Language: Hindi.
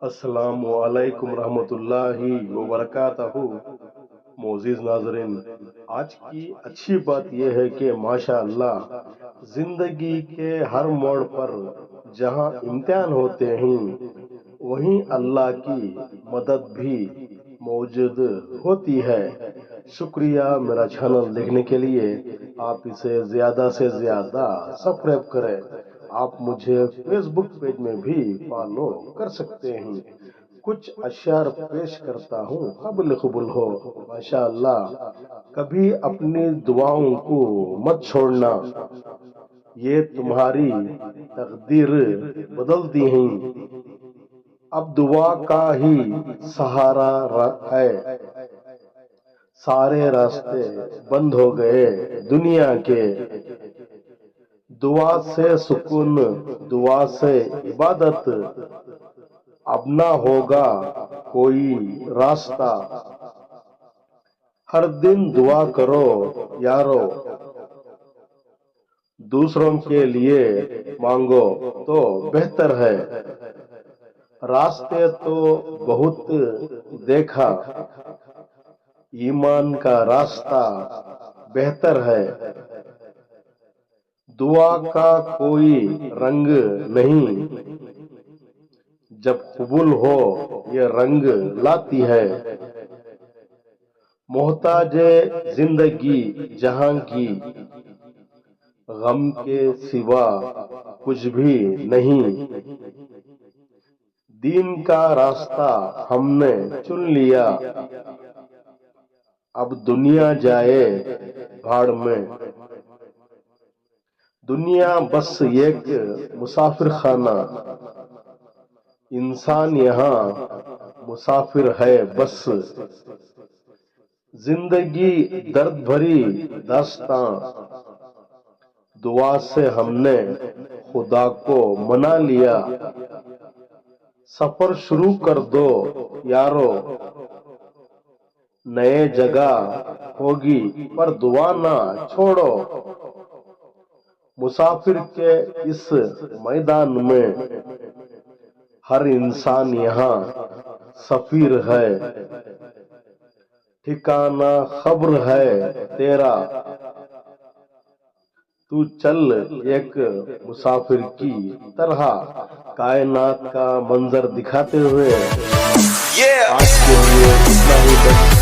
अस्सलामु अलैकुम रहमतुल्लाहि व बरकातहू। मोअज़्ज़िज़ नाज़रीन, आज की अच्छी बात यह है कि माशाअल्लाह जिंदगी के हर मोड़ पर जहां इम्तिहान होते हैं वहीं अल्लाह की मदद भी मौजूद होती है। शुक्रिया मेरा चैनल देखने के लिए। आप इसे ज्यादा से ज्यादा सब्सक्राइब करें। आप मुझे फेसबुक पेज में भी फॉलो कर सकते हैं। कुछ अशार पेश करता हूँ, काबिल कबूल हो। माशाअल्लाह, कभी अपनी दुआओं को मत छोड़ना, ये तुम्हारी तकदीर बदलती हैं। अब दुआ का ही सहारा है, सारे रास्ते बंद हो गए दुनिया के। दुआ से सुकून, दुआ से इबादत, अब ना होगा कोई रास्ता। हर दिन दुआ करो यारो, दूसरों के लिए मांगो तो बेहतर है। रास्ते तो बहुत देखा, ईमान का रास्ता बेहतर है। दुआ का कोई रंग नहीं, जब कबूल हो ये रंग लाती है। मोहताजे जिंदगी जहां की, गम के सिवा कुछ भी नहीं। दीन का रास्ता हमने चुन लिया, अब दुनिया जाए भाड़ में। दुनिया बस एक मुसाफिर खाना, इंसान यहाँ मुसाफिर है बस। जिंदगी दर्द भरी दास्तां, दुआ से हमने खुदा को मना लिया। सफर शुरू कर दो यारो, नए जगह होगी पर दुआ ना छोड़ो। मुसाफिर के इस मैदान में हर इंसान यहाँ सफीर है। ठिकाना खबर है तेरा, तू चल एक मुसाफिर की तरह। कायनात का मंजर दिखाते हुए आज के लिए इतना ही बस।